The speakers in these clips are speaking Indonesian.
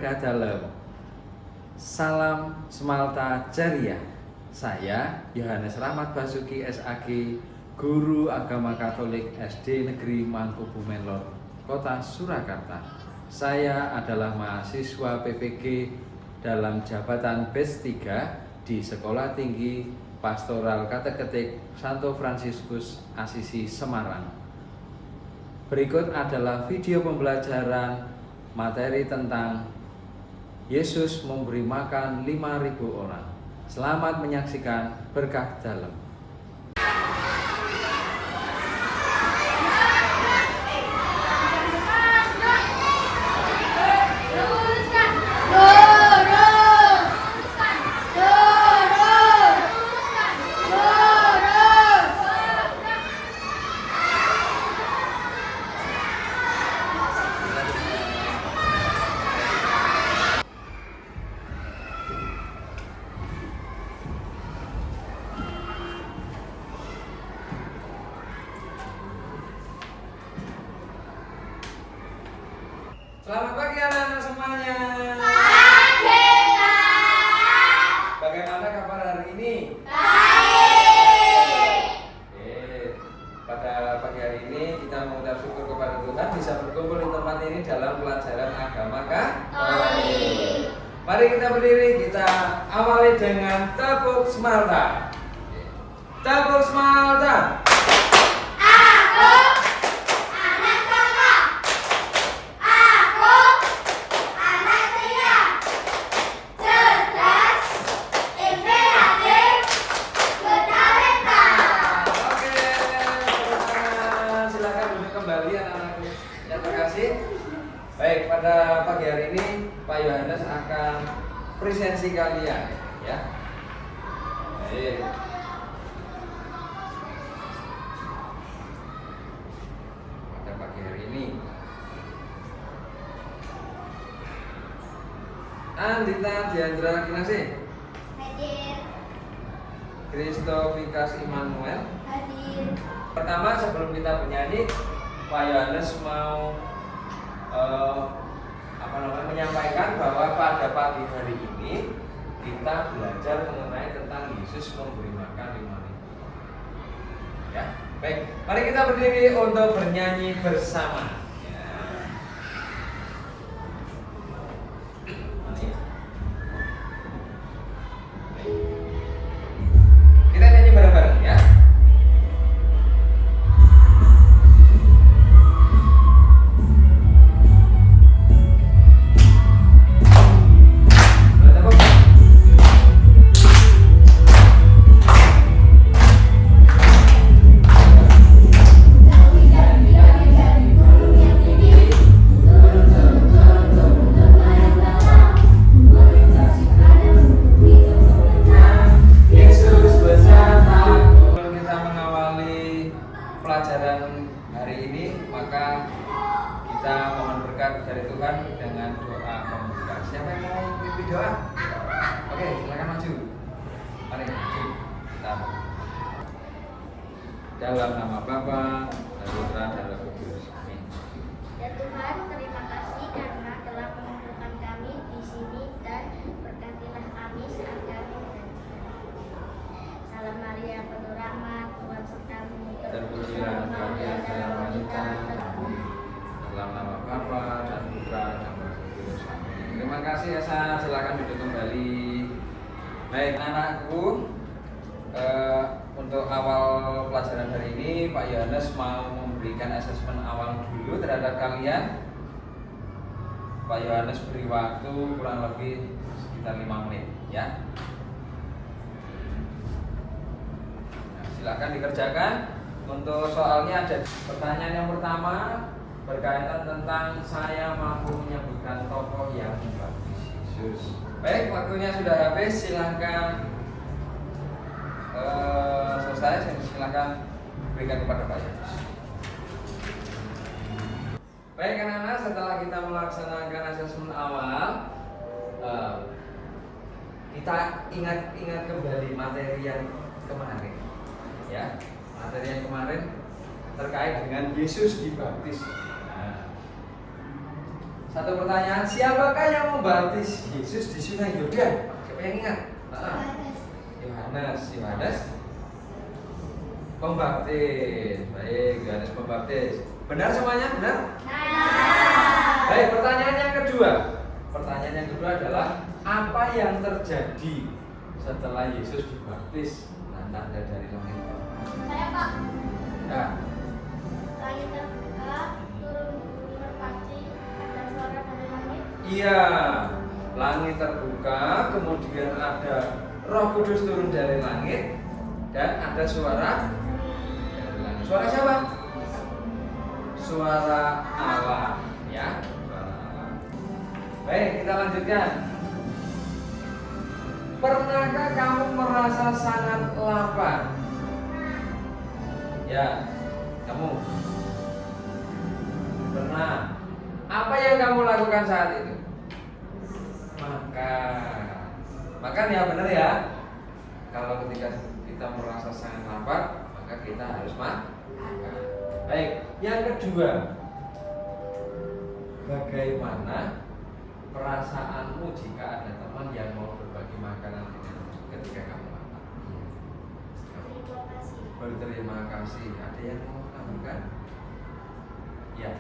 berkah dalam. Salam Semalta Jariah. Saya Yohanes Rahmat Basuki SAG, Guru Agama Katolik SD Negeri Mangkubumen Lor, Kota Surakarta. Saya adalah mahasiswa PPG dalam jabatan BES 3 di Sekolah Tinggi Pastoral Kateketik Santo Fransiskus Asisi Semarang. Berikut adalah video pembelajaran materi tentang Yesus memberi makan 5.000 orang. Selamat menyaksikan berkah dalam. Selamat pagi anak-anak semuanya. Pagi, Kak. Bagaimana kabar hari ini? Baik. Pada pagi hari ini kita mengucap syukur kepada Tuhan bisa berkumpul di tempat ini dalam pelajaran agama Katolik. Mari kita berdiri, kita awali dengan tepuk Semalta. Tepuk Semalta. Baik, pada pagi hari ini Pak Yohanes akan presensi kalian, ya. Baik. Pada pagi hari ini Andita Diandra Kinasih, Hadir. Kristofikas Immanuel. Hadir. Pertama, sebelum kita bernyanyi, Pak Yohanes mau menyampaikan bahwa pada pagi hari ini kita belajar mengenai tentang Yesus memberi makan 5.000. Ya, baik. Mari kita berdiri untuk bernyanyi bersama. Ya. Baik. Kita nyanyi bareng-bareng ya. Pelajaran hari ini, maka kita mohon berkat dari Tuhan dengan doa pembuka. Siapa yang mau memimpin doa? Oke, silakan maju. Mari maju. Kita dalam nama Bapa dan Putra dan Roh Kudus. Amin. Ya Tuhan, terima kasih karena telah mengumpulkan kami di sini dan berkatilah kami saat kami mengajikan. Salam Maria penuh rahmat, Tuhan sertamu. Terpujilah kami dalam wanita. Dalam nama Bapa dan Putra dan Roh Kudus. Amin. Terima kasih Esa, silakan duduk kembali. Baik, anakku, untuk awal pelajaran hari ini Pak Yohanes mau memberikan asesmen awal dulu terhadap kalian. Pak Yohanes beri waktu kurang lebih sekitar 5 menit, ya. Nah, silakan dikerjakan. Untuk soalnya ada pertanyaan yang pertama berkaitan tentang saya mampu menyebutkan tokoh yang membaptis Yesus. Baik, waktunya sudah habis. Silakan selesai. Silakan berikan kepada Pak Yohanes. Baik anak-anak, setelah kita melaksanakan asesmen awal, kita ingat kembali materi yang kemarin, ya. Materi yang kemarin terkait dengan Yesus dibaptis. Nah, Satu pertanyaan, siapakah yang membaptis Yesus di Sungai Yordan? Siapa yang ingat? Yohanes Pembaptis. Baik, Yohanes Pembaptis. Benar semuanya? Benar? Baik, pertanyaan yang kedua. Pertanyaan yang kedua adalah apa yang terjadi setelah Yesus dibaptis dan tanda dari langit? Saya Pak. Ya. Langit terbuka, turun merpati, ada suara dari langit. Iya, langit terbuka, kemudian ada Roh Kudus turun dari langit dan ada suara dari langit. Suara siapa? Suara Allah, ya. Suara Allah. Baik, kita lanjutkan. Pernahkah kamu merasa sangat lapar? Ya, kamu pernah. Apa yang kamu lakukan saat itu? Makan ya, benar ya. Kalau ketika kita merasa sangat lapar, maka kita harus makan. Baik, yang kedua, bagaimana perasaanmu jika ada teman yang mau berbagi makanan denganmu ketika kamu lapar? Terima kasih. Berterima kasih. Ada yang mau menambahkan? Ya.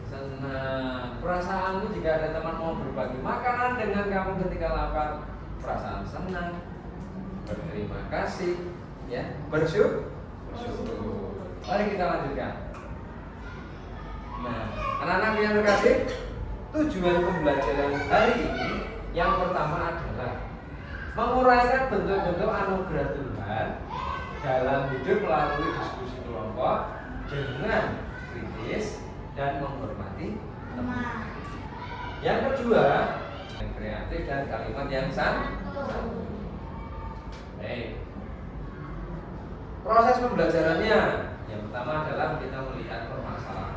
Senang. Perasaanmu jika ada teman mau berbagi makanan dengan kamu ketika lapar, perasaan senang, berterima kasih, ya, bersyukur. Mari kita lanjutkan. Nah, anak-anak yang terkasih, tujuan pembelajaran hari ini yang pertama adalah menguraikan bentuk-bentuk anugerah Tuhan dalam hidup melalui diskusi kelompok dengan kritis dan menghormati teman. Yang kedua, yang kreatif dan kalimat yang santun. Baik. Proses pembelajarannya yang pertama adalah kita melihat permasalahan.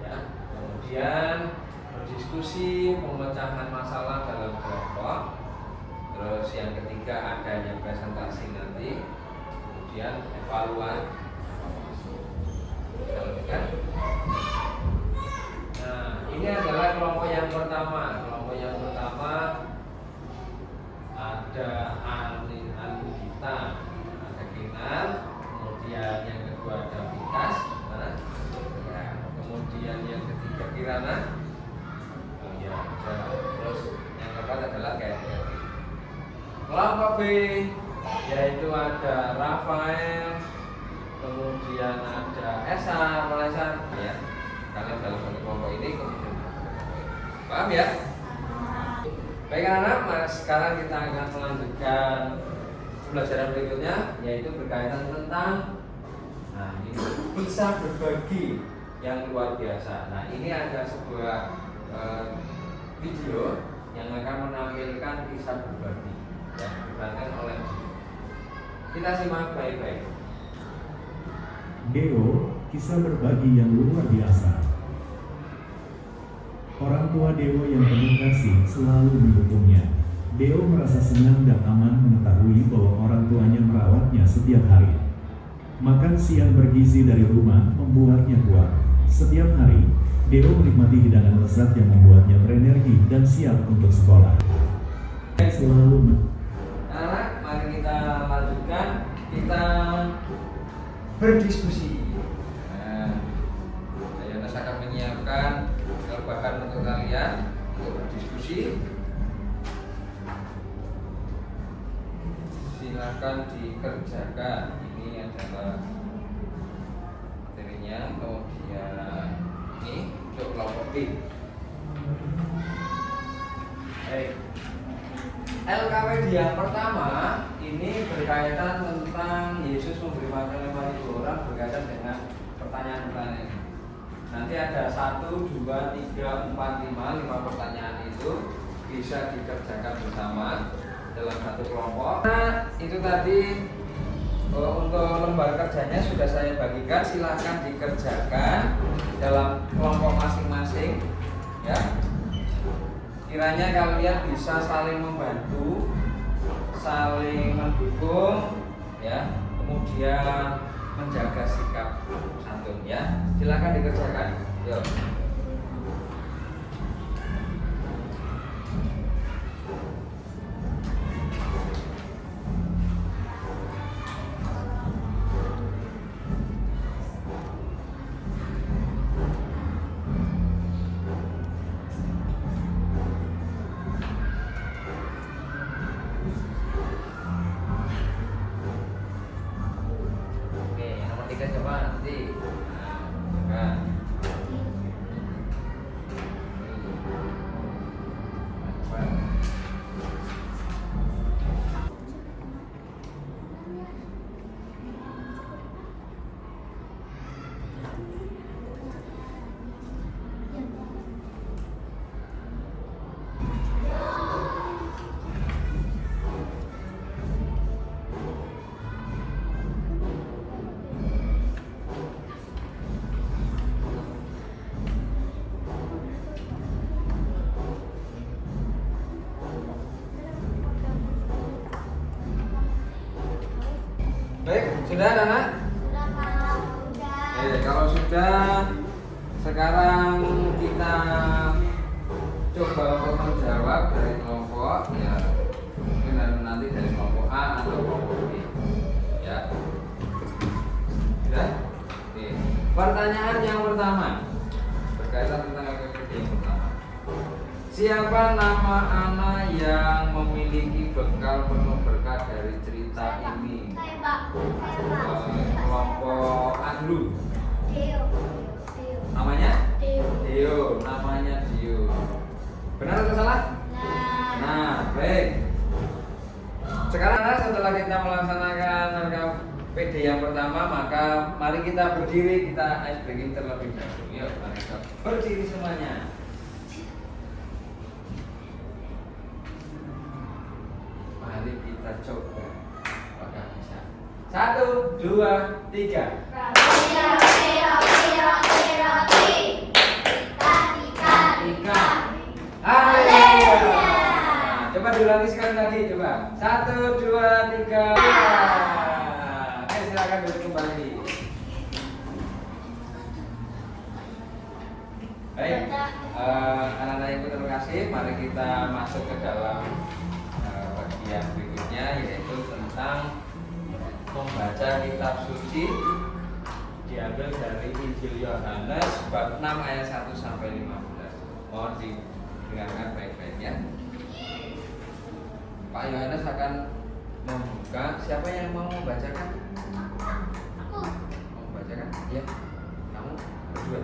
Ya. Kemudian berdiskusi pemecahan masalah dalam kelompok. Terus yang ketiga adanya presentasi nanti. Kemudian evaluasi. Nah, ini adalah kelompok yang pertama. Kelompok yang pertama ada Anita, ada Kinan, kemudian yang kedua ada Vikas, ya, kemudian yang ketiga Kirana, ya, terus yang keempat adalah Kevin. Kelompok B yaitu ada Rafael, kemudian ada Esa, Malesa, ya. Kalian dalam satu kelompok ini kemudian paham ya? Baik anak-anak, sekarang kita akan melanjutkan pembelajaran berikutnya, yaitu berkaitan tentang ini bisa berbagi yang luar biasa. Nah, ini ada sebuah video yang akan menampilkan kisah berbagi yang dibagikan oleh kita simak baik-baik. Deo, kisah berbagi yang luar biasa. Orang tua Deo yang penuh kasih selalu mendukungnya. Deo merasa senang dan aman mengetahui bahwa orang tuanya merawatnya setiap hari. Makan siang bergizi dari rumah membuatnya kuat. Setiap hari, Deo menikmati hidangan lezat yang membuatnya berenergi dan siap untuk sekolah. Selalu Anak, mari kita lanjutkan. Kita berdiskusi. Saya akan menyiapkan bahan untuk kalian untuk berdiskusi. Silakan dikerjakan. Ini adalah materinya. Kemudian ini untuk kelompok B. Baik. LKPD yang pertama ini berkaitan tentang Yesus memberi makan 5.000 orang, berkaitan dengan pertanyaan-pertanyaan ini. Nanti ada 1, 2, 3, 4, 5 pertanyaan itu bisa dikerjakan bersama dalam satu kelompok. Nah, itu tadi untuk lembar kerjanya sudah saya bagikan, silahkan dikerjakan dalam kelompok masing-masing, ya. Kiranya kalian bisa saling membantu, saling mendukung, ya. Kemudian menjaga sikap santun ya. Silakan dikerjakan. Yuk. Oke, yang nomor 3 coba nanti. Nah, coba. Baik, sudah anak? Sudah Pak, sudah. Kalau sudah, sekarang kita coba untuk menjawab dari kelompok ya, mungkin nanti dari kelompok A atau kelompok B ya. Sudah? Oke. Pertanyaan yang pertama berkaitan tentang APBD yang pertama. Siapa nama anak yang memiliki bekal penuh berkah dari cerita ini? Saya Pak, Kelompok Andrew. Deo. Namanya? Deo. Dio, namanya Dio. Benar atau salah? Nah, baik. Sekarang setelah kita melaksanakan RKPD yang pertama, maka mari kita berdiri, kita ice breaking terlebih dahulu. Yuk, mari kita berdiri semuanya. Mari kita coba. Apakah bisa? 1, 2, 3. Ika. Haleluya. Nah, coba diulangi sekali lagi, coba. 1, 2, 3. Silakan duduk kembali. Baik, anak-anak ibu terima kasih. Mari kita masuk ke dalam bagian berikutnya, yaitu tentang membaca kitab suci, diambil dari Injil Yohanes bab 6 ayat 1 sampai 15. Mohon didengarkan baik-baik ya. Pak Yohanes akan membuka. Siapa yang mau membacakan? Mau membacakan? Ya. Kamu berdua.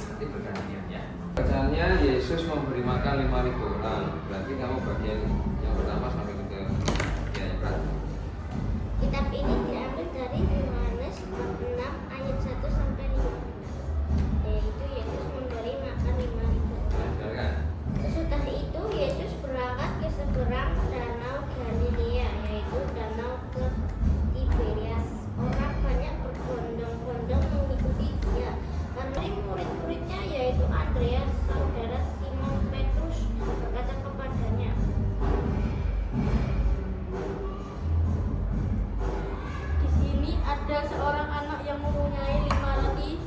Nanti bergantian ya. Bacaannya Yesus memberi makan 5.000 orang. Berarti kamu bagian yang pertama sampai ke bagian yang berapa? Kitab ini diambil dari Yohanes 6 ayat 1 sampai 15, yaitu Yesus memberi makan 5.000 orang. Sesudah itu Yesus berangkat ke seberang danau Galilea, yaitu danau ke Tiberias. Orang banyak berbondong-bondong mengikuti dia. Lalu murid-muridnya, yaitu Andreas, saudara Simon Petrus, berkata kepadanya, "Di sini ada seorang anak yang mempunyai 5 roti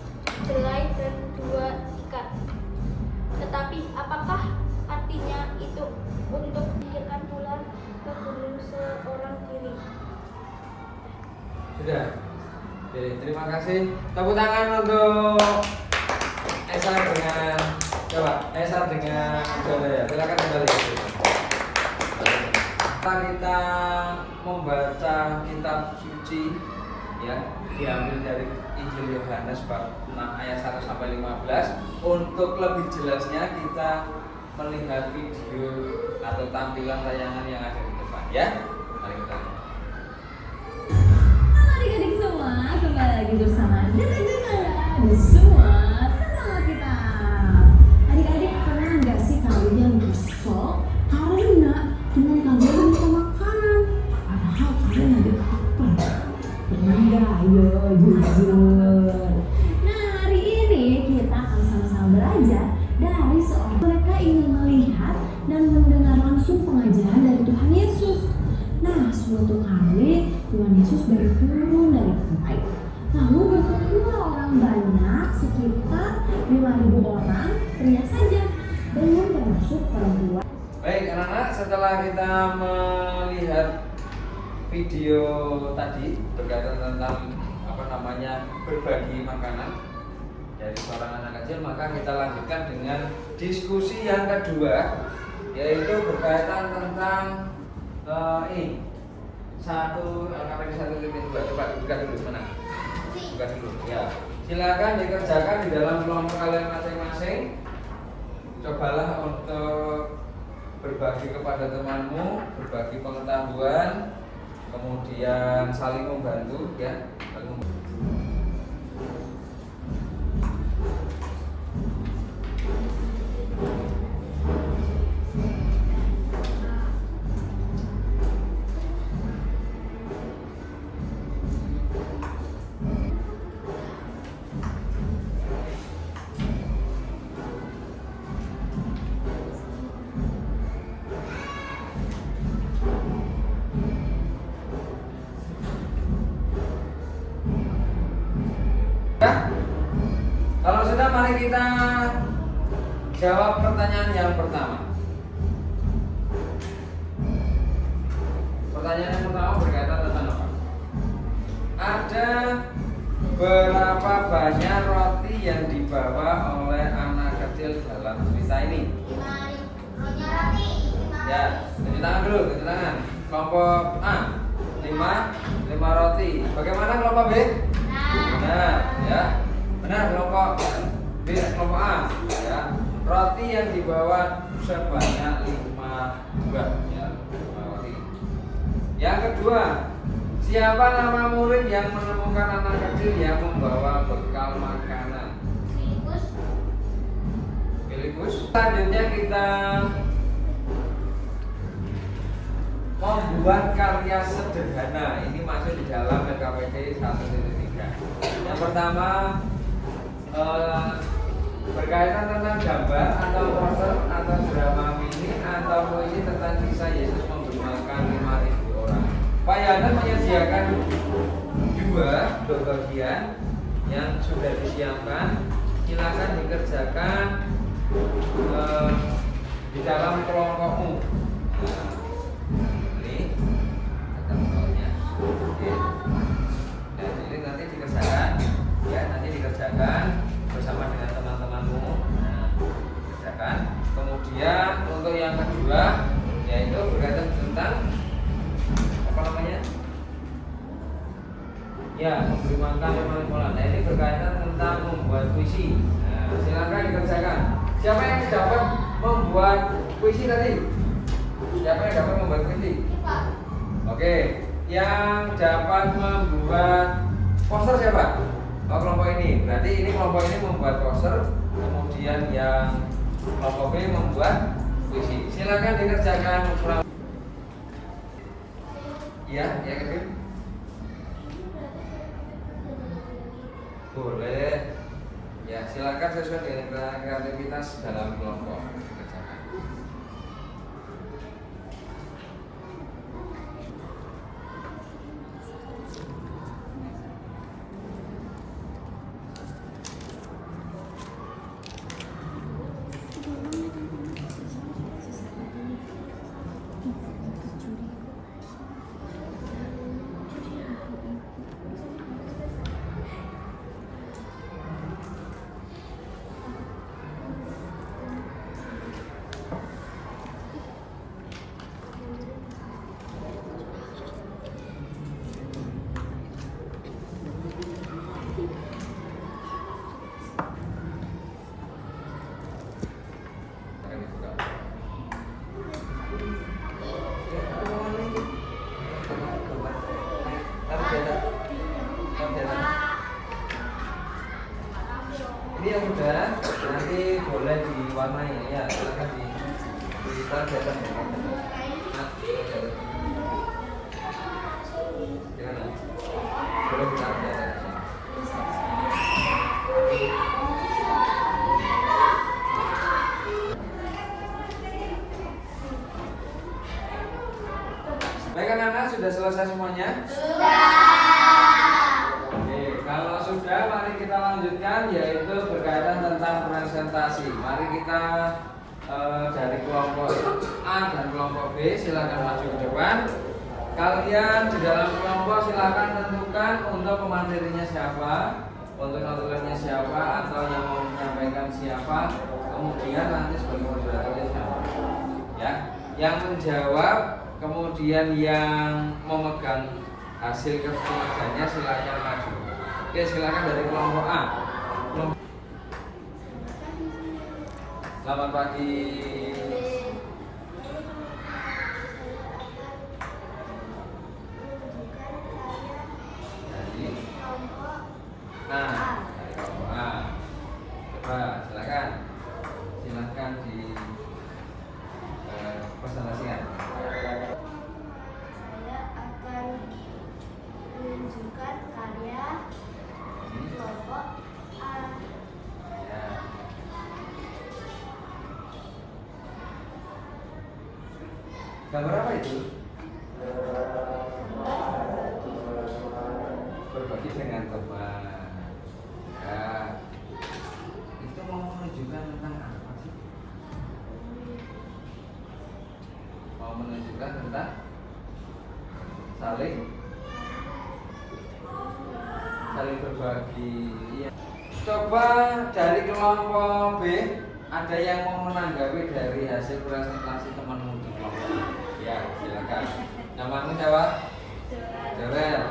jelai dan 2 ikan. Tetapi apakah artinya itu untuk pikirkan pula ke gunung seorang diri?" Sudah. Oke, terima kasih. Tepuk tangan untuk Esa dengan Jolaya. Silakan kembali. Kita membaca kitab suci ya, diambil dari Injil Yohanes bab 6 ayat 1 sampai 15. Untuk lebih jelasnya kita melihat video atau tampilan tayangan yang ada di depan ya. Mari kita lihat. Adik-adik semua, kembali lagi bersama Dada semua tenang kita. Adik-adik pernah nggak sih kalian besok karena dengan kalian minta makanan, padahal kalian ada apa? Pernah nggak? Ayo jujur. Nah, hari ini kita akan sama-sama belajar dari seorang mereka ingin melihat dan mendengar langsung pengajaran dari Tuhan Yesus. Nah, suatu kali Tuhan Yesus berguru pria saja, belum termasuk perempuan. Baik anak-anak, setelah kita melihat video tadi berkaitan tentang berbagi makanan dari seorang anak kecil, maka kita lanjutkan dengan diskusi yang kedua, yaitu berkaitan tentang ini KPK 1.2. Coba buka dulu, mana? Buka dulu ya. Silakan dikerjakan di dalam kelompok kalian masing-masing. Cobalah untuk berbagi kepada temanmu, berbagi pengetahuan, kemudian saling membantu ya. Ya, kalau sudah mari kita jawab pertanyaan yang pertama. Pertanyaan yang pertama berkaitan tentang apa? Ada berapa banyak roti yang dibawa oleh anak kecil dalam cerita ini? 5 roti. Ya, tunjuk tangan dulu, tunjuk tangan. Kelompok A, 5 roti. Bagaimana kelompok B? Benar, ya. Benar kelompok B, kelompok A, ya. Roti yang dibawa sebanyak 5 buah, ya. 5 roti. Yang kedua, siapa nama murid yang menemukan anak kecil yang membawa bekal makanan? Filipus. Selanjutnya kita membuat karya sederhana. Ini masuk di dalam LKPD 1.3. Yang pertama berkaitan tentang gambar atau poster atau drama mini atau puisi tentang kisah Yesus memberi makan 5.000 orang. Pak Yana menyediakan dua bagian yang sudah disiapkan. Silakan dikerjakan di dalam kelompokmu. Ini ada soalnya. Oke. Dan ini nanti dikerjakan, ya nanti dikerjakan bersama dengan teman-temanmu. Nah, kerjakan. Kemudian untuk yang kedua yaitu berkaitan tentang apa namanya? Ya, memberi makan memang pola. Nah, ini berkaitan tentang membuat puisi. Nah, silakan dikerjakan. Siapa yang dapat membuat puisi tadi? Siapa yang dapat membuat puisi? Oke, yang dapat membuat poster siapa? Oh, kelompok ini. Berarti ini kelompok ini membuat poster, kemudian yang kelompok B membuat puisi. Silakan dikerjakan. Ya, ya Kevin. Boleh. Ya, silakan sesuai dengan kreativitas dalam kelompok. Kerjakan. Ini yang udah nanti boleh diwarnai ya, silakan ditargetkan ya. Gimana? Boleh ditargetkan. Baik anak-anak, sudah selesai semuanya? Sudah. Oke, kalau sudah mari kita lanjutkan yaitu berkaitan tentang tentang presentasi. Mari kita dari kelompok A dan kelompok B silakan maju ke depan. Kalian di dalam kelompok silakan tentukan untuk pematerinya siapa, untuk notulennya siapa, atau yang mau menyampaikan siapa. Kemudian nanti sebagai moderatornya siapa. Ya, yang menjawab, kemudian yang memegang hasil kerjanya silakan maju. Oke, silakan dari kelompok A. Selamat pagi. Dari kelompok A. Coba silakan. Silakan di presentasikan. Saya akan menunjukkan karya kelompok A. Ya. Gambar apa itu? Berbagi dengan teman. Ya. Itu mau menunjukkan tentang apa sih? Mau menunjukkan tentang saling berbagi. Ya. Coba dari kelompok B, ada yang mau menanggapi dari hasil presentasi temanmu di kelompok A? Ya, silakan. Namamu siapa? Jorel.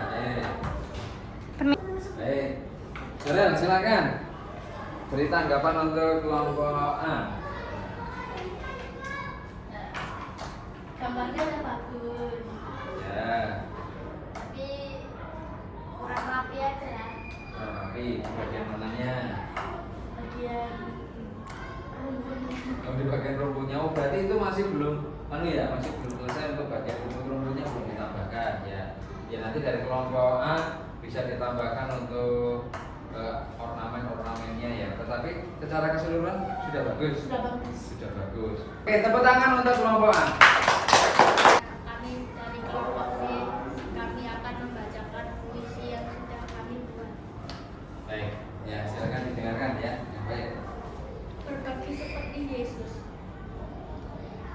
Jorel, silakan. Beri tanggapan untuk kelompok A. Gambarnya udah bagus, Ya, tapi kurang rapi aja. tapi bagian mananya? Bagian Oh, di bagian rumputnya. Oh, berarti itu masih belum masih belum selesai untuk bagian rumputnya belum ditambahkan ya. Ya nanti dari kelompok A bisa ditambahkan untuk ornamen-ornamennya ya. Tetapi secara keseluruhan sudah bagus. sudah bagus. Sudah bagus. Oke, tepuk tangan untuk kelompok A. Kami dari kelompok B, kami akan membacakan puisi yang sudah kami buat. Baik, ya silakan didengarkan ya. Yang baik. Berbagi seperti Yesus.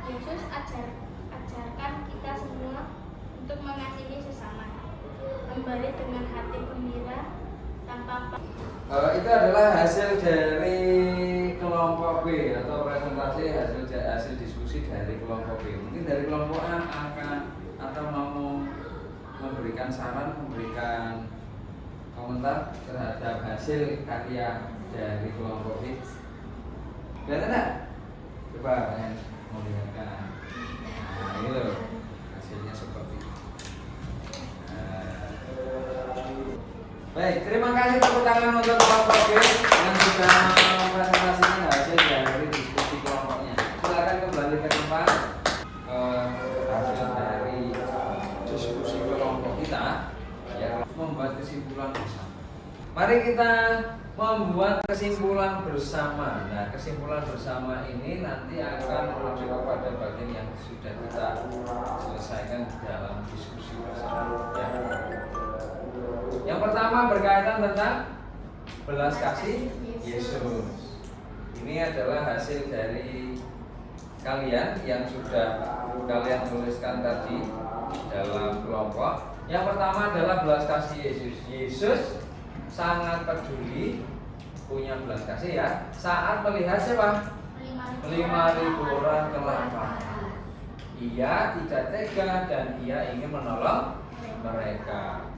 Yesus ajarkan kita semua untuk mengasihi sesama, memberi dengan hati gembira tanpa Itu adalah hasil dari kelompok B atau presentasi hasil diskusi dari kelompok B. Mungkin dari kelompok A akan atau mau memberikan saran, memberikan komentar terhadap hasil karya dari kelompok B. Kelihatan enggak? Coba yang mau lihatkan. Nah, ini loh hasilnya seperti ini. Baik, terima kasih tepuk tangan untuk kelompok B yang sudah mempresentasikan hasil dari diskusi kelompoknya. Silakan kembali ke tempat hasil dari diskusi kelompok kita ya, membuat kesimpulan bersama. Mari kita membuat kesimpulan bersama. Nah, kesimpulan bersama ini nanti akan merujuk kepada bagian yang sudah kita selesaikan dalam diskusi bersama. Ya. Yang pertama berkaitan tentang belas kasih Yesus. Ini adalah hasil dari kalian yang sudah kalian tuliskan tadi dalam kelompok. Yang pertama adalah belas kasih Yesus. Yesus sangat peduli, punya belas kasih ya, saat melihat siapa? 5.000 orang kelaparan. Ia tidak tega dan ia ingin menolong mereka.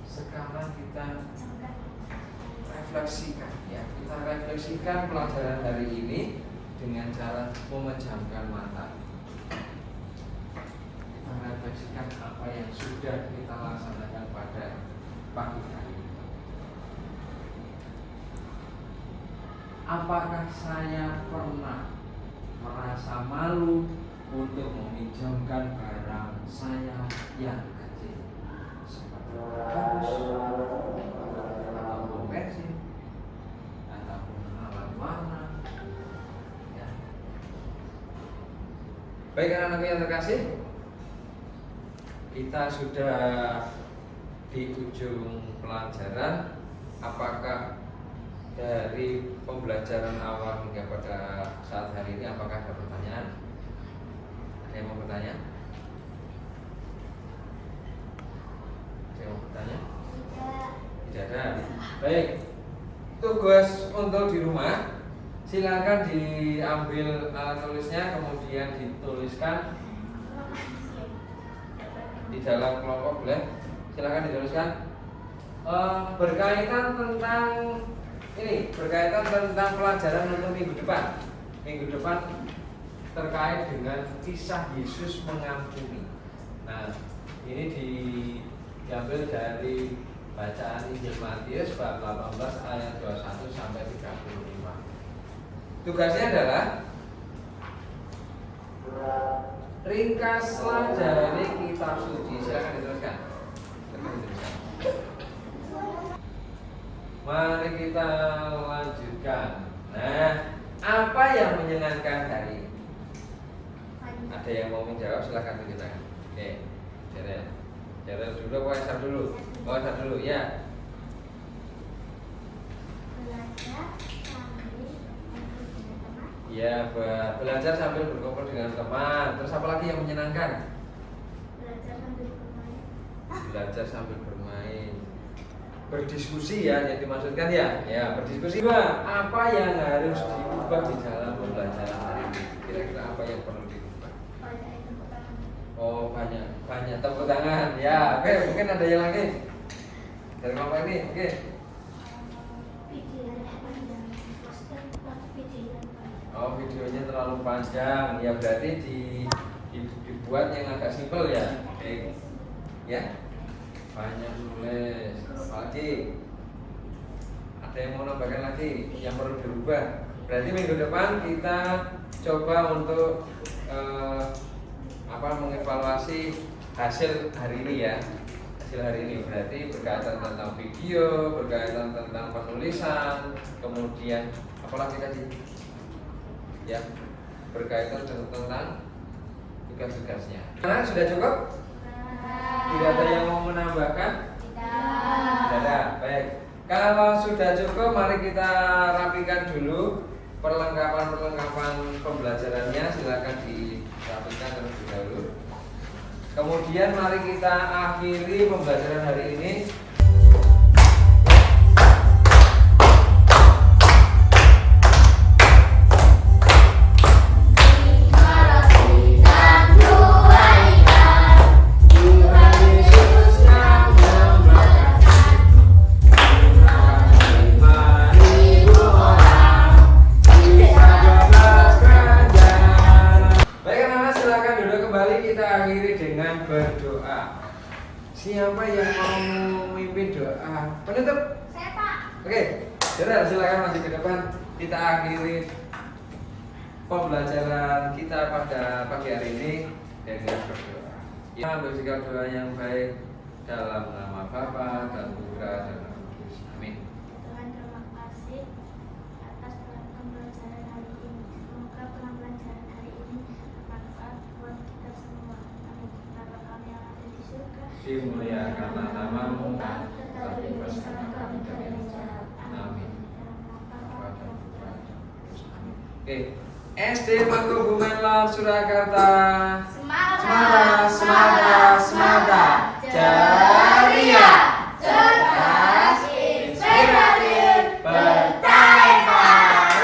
Sekarang kita refleksikan ya, kita refleksikan pelajaran hari ini dengan cara memejamkan mata. Kita refleksikan apa yang sudah kita laksanakan pada pagi hari ini. Apakah saya pernah merasa malu untuk meminjamkan barang saya yang kecil seperti kardus ataupun pensil ataupun alat warna ya. Baik anak-anak yang terkasih, kita sudah di ujung pelajaran. Apakah dari pembelajaran awal hingga pada saat hari ini, apakah ada pertanyaan? Ada yang mau bertanya? Ada yang mau bertanya? Tidak ada. Baik. Tugas untuk di rumah, silakan diambil alat tulisnya, kemudian dituliskan di dalam kelompok, boleh? Silakan dituliskan. Berkaitan tentang ini, berkaitan tentang pelajaran untuk minggu depan. Minggu depan terkait dengan kisah Yesus mengampuni. Nah, ini diambil dari bacaan Injil Matius bab 18 ayat 21 sampai 35. Tugasnya adalah ringkaslah dari kitab suci. Silakan dituliskan. Mari kita lanjutkan. Nah, apa yang menyenangkan hari ini? Ada yang mau menjawab? Silakan tunjuk tangan. Oke, Jarel dulu, Waisyah dulu. Waisyah dulu, ya. Ya, belajar sambil berkumpul dengan teman. Terus apa lagi yang menyenangkan? Belajar sambil bermain. Berdiskusi ya, yang dimaksudkan ya. Ya, berdiskusi. Dua, apa yang harus diubah di dalam pembelajaran hari ini? Kira-kira apa yang perlu diubah? Oh, banyak tepuk tangan. Ya, oke, mungkin ada yang lagi. Dari kelompok ini, oke. Oh, videonya terlalu panjang. Ya, berarti dibuat yang agak simpel ya. Oke. Ya. Banyak nulis. Apalagi? Ada yang mau nambahkan lagi yang perlu dirubah? Berarti minggu depan kita coba untuk mengevaluasi hasil hari ini ya. Hasil hari ini berarti berkaitan tentang video, berkaitan tentang penulisan, kemudian apalagi tadi? Ya, berkaitan tentang tugas-tugasnya. Nah, sudah cukup? Tidak ada yang mau menambahkan? Tidak ada. Baik. Kalau sudah cukup, mari kita rapikan dulu perlengkapan pembelajarannya. Silakan dirapikan terlebih dahulu. Kemudian mari kita akhiri pembelajaran hari ini. Siapa yang mau memimpin doa penutup? Saya, Pak. Oke, Jarel silakan maju ke depan. Kita akhiri pembelajaran kita pada pagi hari ini dengan berdoa. Ya, bersikap doa yang baik dalam nama Bapa dan Putra dan Roh Kudus. Amin. Tuhan, terima kasih atas pembelajaran hari ini. Semoga pembelajaran hari ini bermanfaat buat kita semua. Amin. Bapa kami yang ada di surga, Dimuliakanlah namamu, tapi bersama kami dari jahat. Amin. Oke, SD Mangku Bumenlan Surakarta. Semada. Ceria, cerdas, inspiratif, bertahan.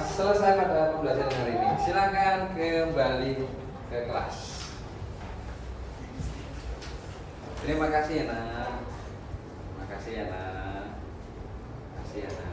Selesai pada pembelajaran hari ini. Silakan kembali ke kelas. Terima kasih ya nak. Terima kasih ya nak. Terima kasih ya nak.